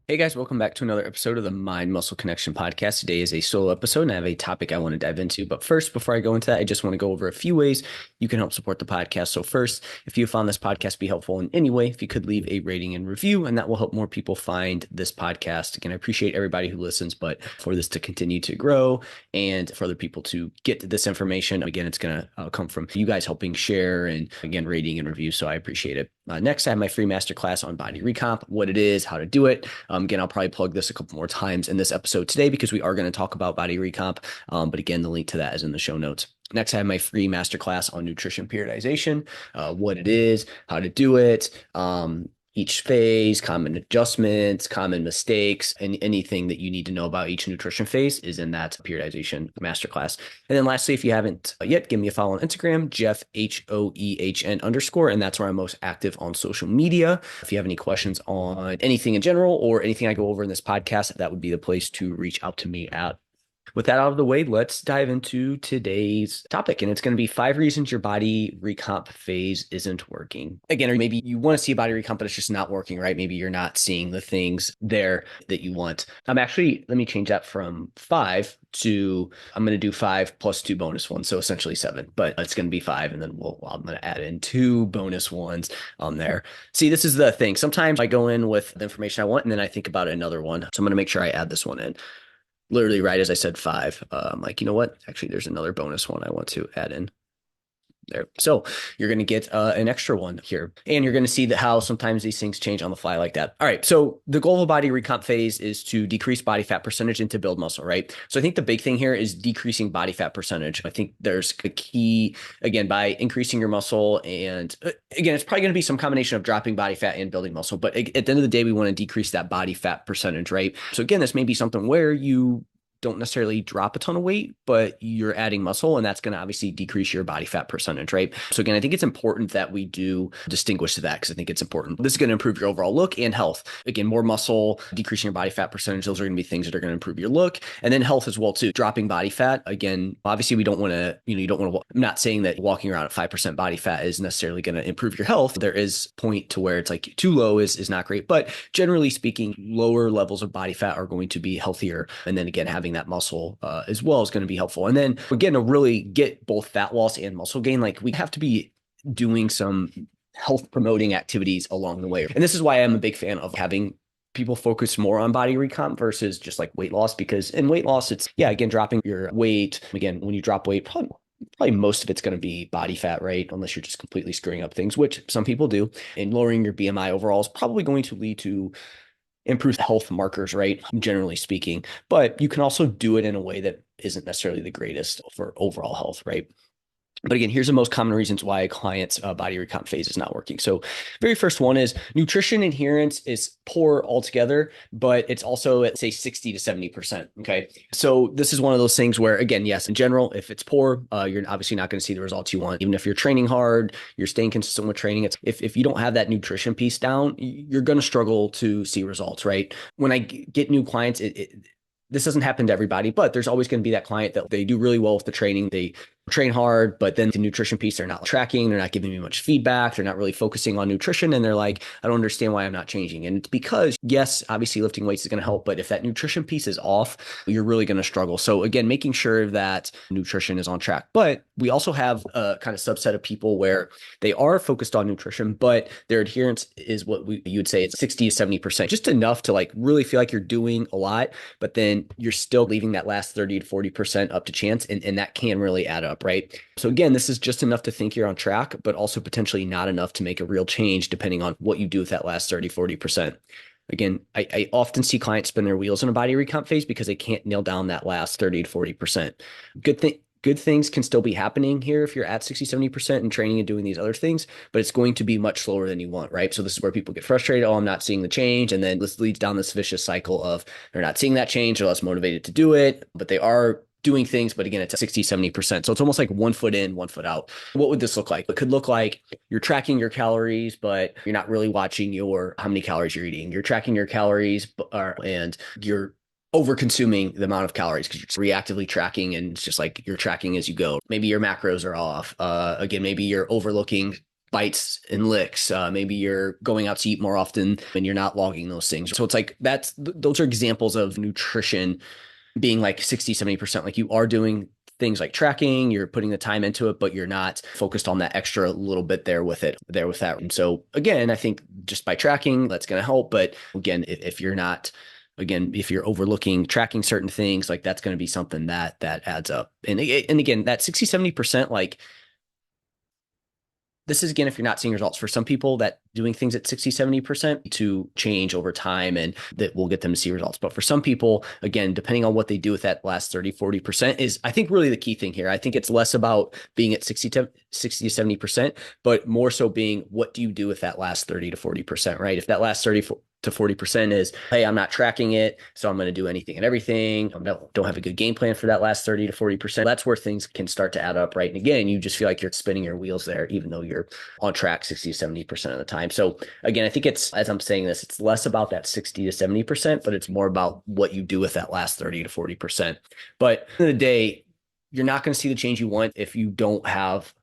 Hey guys, welcome back to another episode of the Mind Muscle Connection podcast. Today is a solo episode and I have a topic I want to dive into. But first, before I go into that, I just want to go over a few ways you can help support the podcast. So first, if you found this podcast be helpful in any way, if you could leave a rating and review, and that will help more people find this podcast. Again, I appreciate everybody who listens, but for this to continue to grow and for other people to get this information, again, it's going to come from you guys helping share and again, rating and review. So I appreciate it. Next, I have my free masterclass on Body Recomp, what it is, how to do it. Again, I'll probably plug this a couple more times in this episode today because we are going to talk about Body Recomp. But again, the link to that is in the show notes. Next, I have my free masterclass on nutrition periodization, what it is, how to do it, each phase, common adjustments, common mistakes, and anything that you need to know about each nutrition phase is in that periodization masterclass. And then lastly, if you haven't yet, give me a follow on Instagram, Jeff, HOEHN_, and that's where I'm most active on social media. If you have any questions on anything in general or anything I go over in this podcast, that would be the place to reach out to me at. With that out of the way, let's dive into today's topic. And it's going to be 5 reasons your body recomp phase isn't working. Again, or maybe you want to see a body recomp, but it's just not working, right? Maybe you're not seeing the things there that you want. Let me change that from 5 to, I'm going to do 5 plus 2 bonus ones. So essentially 7, but it's going to be 5. And then I'm going to add in 2 bonus ones on there. See, this is the thing. Sometimes I go in with the information I want, and then I think about another one. So I'm going to make sure I add this one in. Literally right as I said 5, I'm like, you know what? Actually, there's another bonus one I want to add in there. So you're going to get an extra one here. And you're going to see that how sometimes these things change on the fly like that. All right. So the goal of a body recomp phase is to decrease body fat percentage and to build muscle, right? So I think the big thing here is decreasing body fat percentage. I think there's a key, again, by increasing your muscle. And again, it's probably going to be some combination of dropping body fat and building muscle. But at the end of the day, we want to decrease that body fat percentage, right? So again, this may be something where you don't necessarily drop a ton of weight, but you're adding muscle, and that's going to obviously decrease your body fat percentage, right? So again, I think it's important that we do distinguish that because I think it's important. This is going to improve your overall look and health. Again, more muscle, decreasing your body fat percentage, those are going to be things that are going to improve your look, and then health as well too. Dropping body fat, again, obviously we don't want to, you don't want to, I'm not saying that walking around at 5% body fat is necessarily going to improve your health. There is a point to where it's like too low is not great, but generally speaking, lower levels of body fat are going to be healthier. And then again, having that muscle as well is going to be helpful. And then again, to really get both fat loss and muscle gain, like we have to be doing some health promoting activities along the way. And this is why I'm a big fan of having people focus more on body recomp versus just like weight loss, because in weight loss, it's, again, dropping your weight. Again, when you drop weight, probably most of it's going to be body fat, right? Unless you're just completely screwing up things, which some people do. And lowering your BMI overall is probably going to lead to improved health markers, right? Generally speaking, but you can also do it in a way that isn't necessarily the greatest for overall health, right? But again, here's the most common reasons why a client's body recomp phase is not working. So very first one is nutrition adherence is poor altogether, but it's also at say 60 to 70%. Okay. So this is one of those things where, again, yes, in general, if it's poor, you're obviously not going to see the results you want. Even if you're training hard, you're staying consistent with training. If you don't have that nutrition piece down, you're going to struggle to see results, right? When I get new clients, this doesn't happen to everybody, but there's always going to be that client that they do really well with the training. They train hard, but then the nutrition piece, they're not tracking. They're not giving me much feedback. They're not really focusing on nutrition. And they're like, I don't understand why I'm not changing. And it's because, yes, obviously lifting weights is going to help, but if that nutrition piece is off, you're really going to struggle. So again, making sure that nutrition is on track. But we also have a kind of subset of people where they are focused on nutrition, but their adherence is what you would say it's 60 to 70%, just enough to like really feel like you're doing a lot, but then you're still leaving that last 30 to 40% up to chance. And that can really add up, right? So again, this is just enough to think you're on track, but also potentially not enough to make a real change depending on what you do with that last 30, 40%. Again, I often see clients spin their wheels in a body recomp phase because they can't nail down that last 30 to 40%. Good things can still be happening here if you're at 60, 70% and training and doing these other things, but it's going to be much slower than you want, right? So this is where people get frustrated. Oh, I'm not seeing the change. And then this leads down this vicious cycle of they're not seeing that change. They're less motivated to do it, but they are doing things, but again, it's 60, 70%. So it's almost like 1 foot in, 1 foot out. What would this look like? It could look like you're tracking your calories, but you're not really watching how many calories you're eating. You're tracking your calories and you're over consuming the amount of calories because you're reactively tracking and it's just like you're tracking as you go. Maybe your macros are off. Again, maybe you're overlooking bites and licks. Maybe you're going out to eat more often and you're not logging those things. So it's like those are examples of nutrition being like 60-70%. Like you are doing things like tracking, you're putting the time into it, but you're not focused on that extra little bit there with that. And so again, I think just by tracking, that's going to help. But again, if you're not, again, if you're overlooking tracking certain things, like that's going to be something that adds up. And again, that 60-70%, like this is, again, if you're not seeing results. For some people, that doing things at 60-70% to change over time and that will get them to see results. But for some people, again, depending on what they do with that last 30-40% is, I think, really the key thing here. I think it's less about being at 60-70%, but more so being, what do you do with that last 30-40%, right? If that last 30-40% is, hey, I'm not tracking it, so I'm going to do anything and everything. I don't have a good game plan for that last 30-40%. That's where things can start to add up, right? And again, you just feel like you're spinning your wheels there, even though you're on track 60-70% of the time. So again, I think it's, as I'm saying this, it's less about that 60-70%, but it's more about what you do with that last 30-40%. But at the end of the day, you're not going to see the change you want if you don't have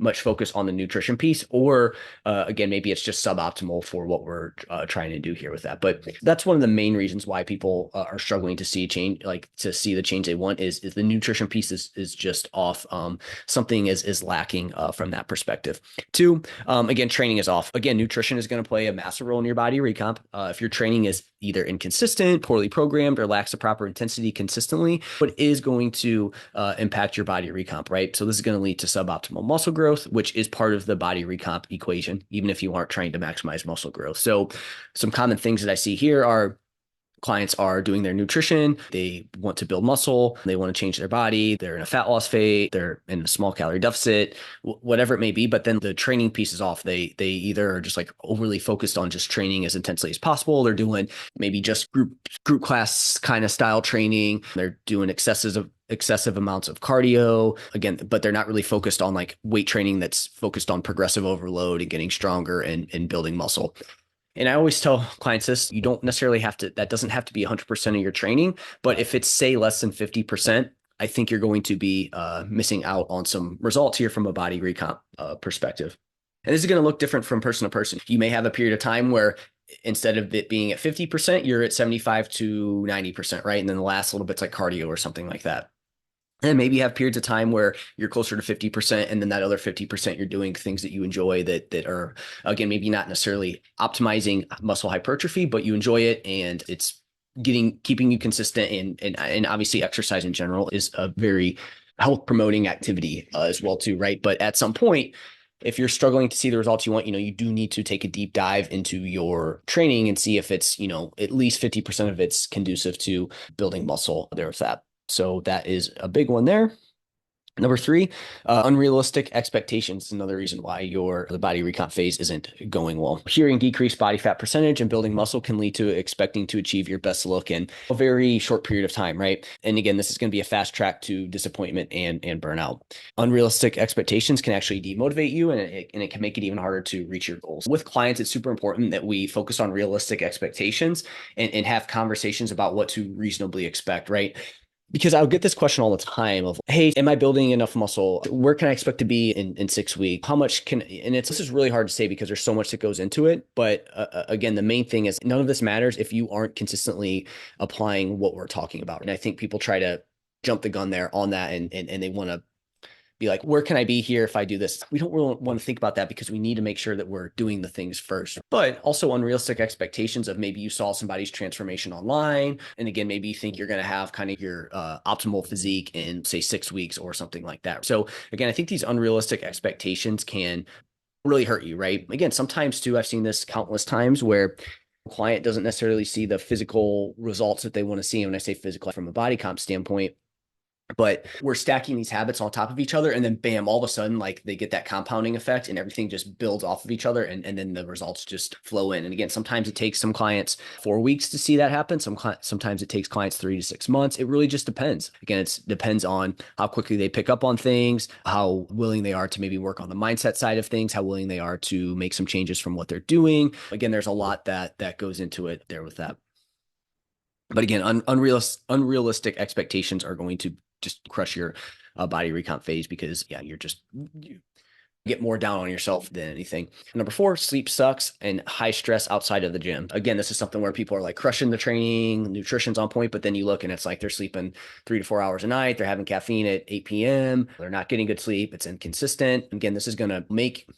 much focus on the nutrition piece, or again, maybe it's just suboptimal for what we're trying to do here with that. But that's one of the main reasons why people are struggling to see change, like to see the change they want, is the nutrition piece is just off. Something is lacking from that perspective. Two, again, training is off. Again, nutrition is going to play a massive role in your body recomp. If your training is either inconsistent, poorly programmed, or lacks the proper intensity consistently, what is going to impact your body recomp, right? So this is going to lead to suboptimal muscle growth, which is part of the body recomp equation, even if you aren't trying to maximize muscle growth. So some common things that I see here are clients are doing their nutrition, they want to build muscle, they want to change their body, they're in a fat loss phase, they're in a small calorie deficit, whatever it may be, but then the training piece is off. They either are just like overly focused on just training as intensely as possible, they're doing maybe just group class kind of style training, they're doing excessive amounts of cardio, again, but they're not really focused on like weight training that's focused on progressive overload and getting stronger and building muscle. And I always tell clients this, you don't necessarily have to, that doesn't have to be 100% of your training, but if it's, say, less than 50%, I think you're going to be missing out on some results here from a body recomp perspective. And this is going to look different from person to person. You may have a period of time where instead of it being at 50%, you're at 75-90%, right? And then the last little bit's like cardio or something like that. And maybe you have periods of time where you're closer to 50%, and then that other 50%, you're doing things that you enjoy that are, again, maybe not necessarily optimizing muscle hypertrophy, but you enjoy it and it's keeping you consistent. And obviously exercise in general is a very health promoting activity as well too, right? But at some point, if you're struggling to see the results you want, you do need to take a deep dive into your training and see if it's, at least 50% of it's conducive to building muscle there with that. So that is a big one there. Number three, unrealistic expectations is another reason why the body recomp phase isn't going well. Hearing decreased body fat percentage and building muscle can lead to expecting to achieve your best look in a very short period of time, right? And again, this is going to be a fast track to disappointment and burnout. Unrealistic expectations can actually demotivate you, and it can make it even harder to reach your goals. With clients, it's super important that we focus on realistic expectations and have conversations about what to reasonably expect, right? Because I'll get this question all the time of, hey, am I building enough muscle? Where can I expect to be in 6 weeks? How much this is really hard to say because there's so much that goes into it. But again, the main thing is none of this matters if you aren't consistently applying what we're talking about. And I think people try to jump the gun there on that and they want to be like, where can I be here if I do this? We don't really want to think about that because we need to make sure that we're doing the things first. But also unrealistic expectations of maybe you saw somebody's transformation online. And again, maybe you think you're going to have kind of your optimal physique in, say, 6 weeks or something like that. So again, I think these unrealistic expectations can really hurt you, right? Again, sometimes too, I've seen this countless times where a client doesn't necessarily see the physical results that they want to see. And when I say physical from a body comp standpoint, but we're stacking these habits on top of each other, and then bam, all of a sudden, like they get that compounding effect and everything just builds off of each other, and then the results just flow in. And again, sometimes it takes some clients 4 weeks to see that happen. Sometimes it takes clients 3 to 6 months. It really just depends. Again, it depends on how quickly they pick up on things, how willing they are to maybe work on the mindset side of things, how willing they are to make some changes from what they're doing. Again, there's a lot that goes into it there with that. But again, unrealistic expectations are going to just crush your body recomp phase because, yeah, again, get more down on yourself than anything. Number 4, sleep sucks and high stress outside of the gym. Again, this is something where people are like crushing the training, nutrition's on point, but then you look and it's like they're sleeping 3 to 4 hours a night. They're having caffeine at 8 p.m. They're not getting good sleep. It's inconsistent. Again, this is going to make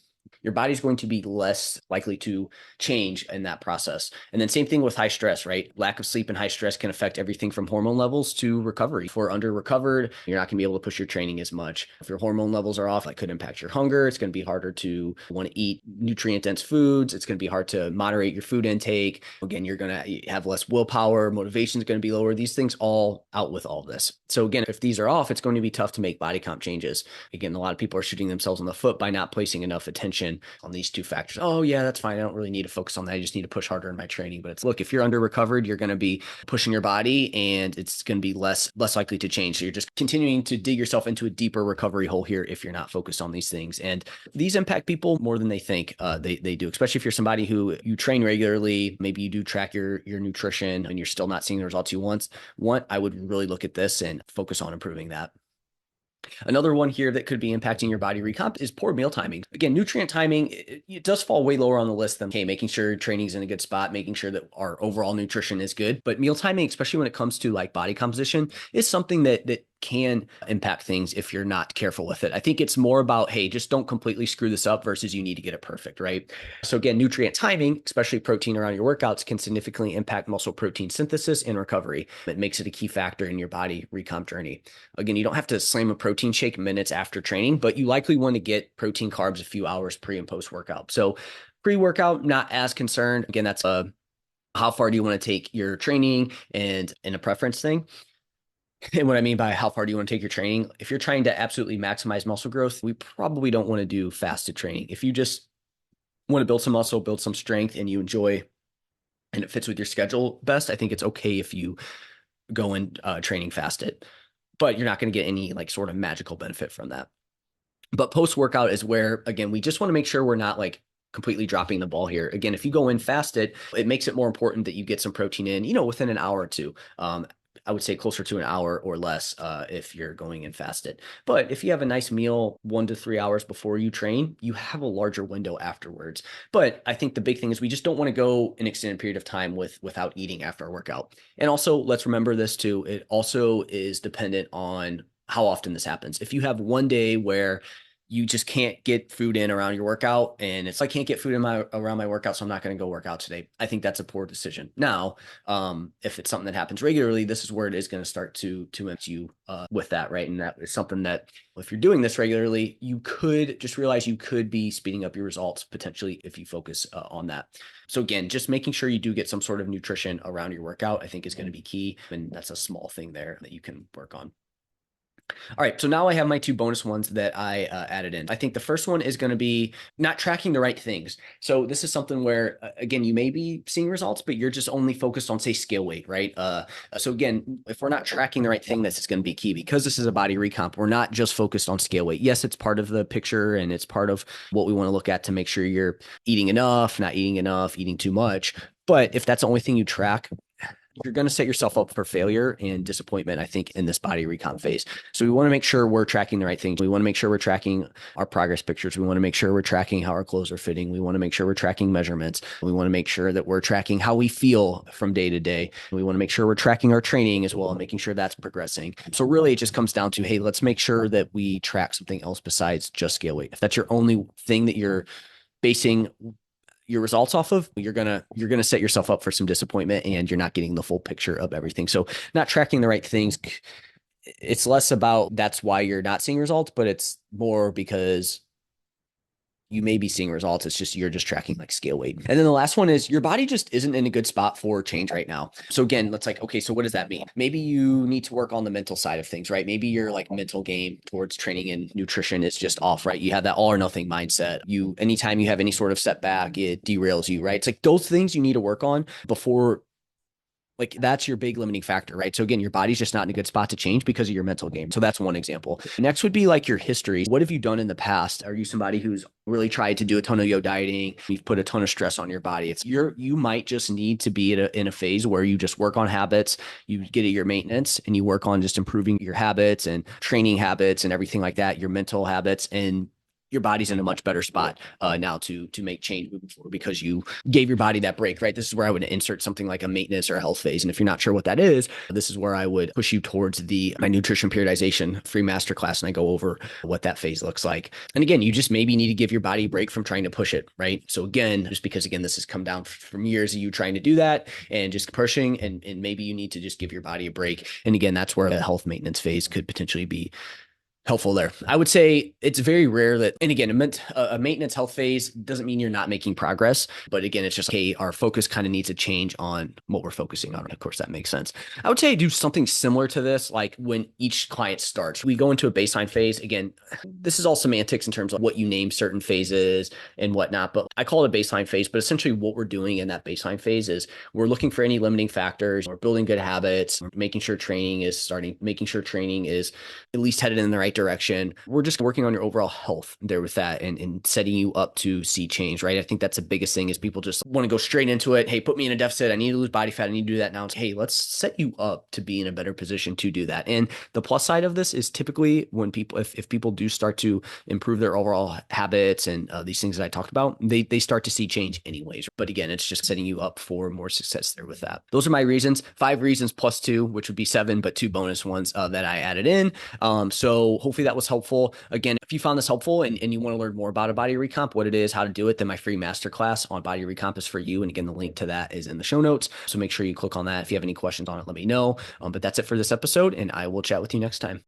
your body's going to be less likely to change in that process. And then same thing with high stress, right? Lack of sleep and high stress can affect everything from hormone levels to recovery. If we're under recovered, you're not going to be able to push your training as much. If your hormone levels are off, that could impact your hunger. It's going to be harder to want to eat nutrient dense foods. It's going to be hard to moderate your food intake. Again, you're going to have less willpower. Motivation is going to be lower. These things all out with all of this. So again, if these are off, it's going to be tough to make body comp changes. Again, a lot of people are shooting themselves in the foot by not placing enough attention on these 2 factors. Oh yeah, that's fine. I don't really need to focus on that. I just need to push harder in my training. But it's, look, if you're under recovered, you're going to be pushing your body and it's going to be less likely to change. So you're just continuing to dig yourself into a deeper recovery hole here if you're not focused on these things. And these impact people more than they think they do, especially if you're somebody who you train regularly, maybe you do track your nutrition and you're still not seeing the results you want. I would really look at this and focus on improving that. Another one here that could be impacting your body recomp is poor meal timing. Again, nutrient timing, it does fall way lower on the list than, okay, making sure training's in a good spot, making sure that our overall nutrition is good. But meal timing, especially when it comes to like body composition, is something that can impact things if you're not careful with it. I think it's more about, hey, just don't completely screw this up versus you need to get it perfect, right? So again, nutrient timing, especially protein around your workouts, can significantly impact muscle protein synthesis and recovery. It makes it a key factor in your body recomp journey. Again, you don't have to slam a protein shake minutes after training, but you likely want to get protein carbs a few hours pre and post workout. So pre-workout, not as concerned. Again, that's how far do you want to take your training and a preference thing. And what I mean by how far do you want to take your training? If you're trying to absolutely maximize muscle growth, we probably don't want to do fasted training. If you just want to build some muscle, build some strength, and you enjoy and it fits with your schedule best, I think it's okay if you go in training fasted, but you're not going to get any like sort of magical benefit from that. But post-workout is where, again, we just want to make sure we're not like completely dropping the ball here. Again, if you go in fasted, it makes it more important that you get some protein in, within an hour or two. I would say closer to an hour or less if you're going in fasted. But if you have a nice meal 1 to 3 hours before you train, you have a larger window afterwards. But I think the big thing is we just don't want to go an extended period of time without eating after a workout. And also, let's remember this too. It also is dependent on how often this happens. If you have one day where you just can't get food in around your workout and it's like, I can't get food in around my workout, so I'm not going to go work out today, I think that's a poor decision. Now, if it's something that happens regularly, this is where it is going to start to impact you with that, right? And that is something that if you're doing this regularly, you could just realize you could be speeding up your results potentially if you focus on that. So again, just making sure you do get some sort of nutrition around your workout, I think is going to be key. And that's a small thing there that you can work on. All right, so now I have my 2 bonus ones that I added in. I think the first one is going to be not tracking the right things. So this is something where, again, you may be seeing results, but you're just only focused on, say, scale weight, right? So again, if we're not tracking the right thing, this is going to be key because this is a body recomp. We're not just focused on scale weight. Yes, it's part of the picture and it's part of what we want to look at to make sure you're eating enough, not eating enough, eating too much. But if that's the only thing you track, you're going to set yourself up for failure and disappointment, I think, in this body recomp phase. So we want to make sure we're tracking the right things. We want to make sure we're tracking our progress pictures. We want to make sure we're tracking how our clothes are fitting. We want to make sure we're tracking measurements. We want to make sure that we're tracking how we feel from day to day. We want to make sure we're tracking our training as well and making sure that's progressing. So really, it just comes down to, hey, let's make sure that we track something else besides just scale weight. If that's your only thing that you're basing your results off of, you're gonna set yourself up for some disappointment and you're not getting the full picture of everything. So not tracking the right things, it's less about that's why you're not seeing results, but it's more because you may be seeing results. It's just, you're just tracking like scale weight. And then the last one is your body just isn't in a good spot for change right now. So again, let's like, okay, so what does that mean? Maybe you need to work on the mental side of things, right? Maybe your like mental game towards training and nutrition is just off, right? You have that all or nothing mindset. Anytime you have any sort of setback, it derails you, right? It's like those things you need to work on before. Like that's your big limiting factor, right? So again, your body's just not in a good spot to change because of your mental game. So that's one example. Next would be like your history. What have you done in the past? Are you somebody who's really tried to do a ton of yo dieting? You've put a ton of stress on your body. You might just need to be in a phase where you just work on habits, you get at your maintenance and you work on just improving your habits and training habits and everything like that, your mental habits. And your body's in a much better spot now to make change moving forward because you gave your body that break, right? This is where I would insert something like a maintenance or a health phase. And if you're not sure what that is, this is where I would push you towards my nutrition periodization free masterclass, and I go over what that phase looks like. And again, you just maybe need to give your body a break from trying to push it, right? So again, just because again, this has come down from years of you trying to do that and just pushing, and maybe you need to just give your body a break. And again, that's where a health maintenance phase could potentially be helpful there. I would say it's very rare that, and again, a maintenance health phase doesn't mean you're not making progress, but again, it's just, okay, our focus kind of needs to change on what we're focusing on. Of course, that makes sense. I would say do something similar to this, like when each client starts, we go into a baseline phase. Again, this is all semantics in terms of what you name certain phases and whatnot, but I call it a baseline phase. But essentially what we're doing in that baseline phase is we're looking for any limiting factors, we're building good habits, making sure training is at least headed in the right direction. We're just working on your overall health there with that and setting you up to see change, right? I think that's the biggest thing is people just want to go straight into it. Hey, put me in a deficit. I need to lose body fat. I need to do that now. It's, hey, let's set you up to be in a better position to do that. And the plus side of this is typically when people, if people do start to improve their overall habits and these things that I talked about, they start to see change anyways. But again, it's just setting you up for more success there with that. Those are my reasons, 5 reasons plus 2, which would be 7, but 2 bonus ones that I added in. So hopefully that was helpful. Again, if you found this helpful and you want to learn more about a body recomp, what it is, how to do it, then my free masterclass on body recomp is for you. And again, the link to that is in the show notes. So make sure you click on that. If you have any questions on it, let me know. But that's it for this episode, and I will chat with you next time.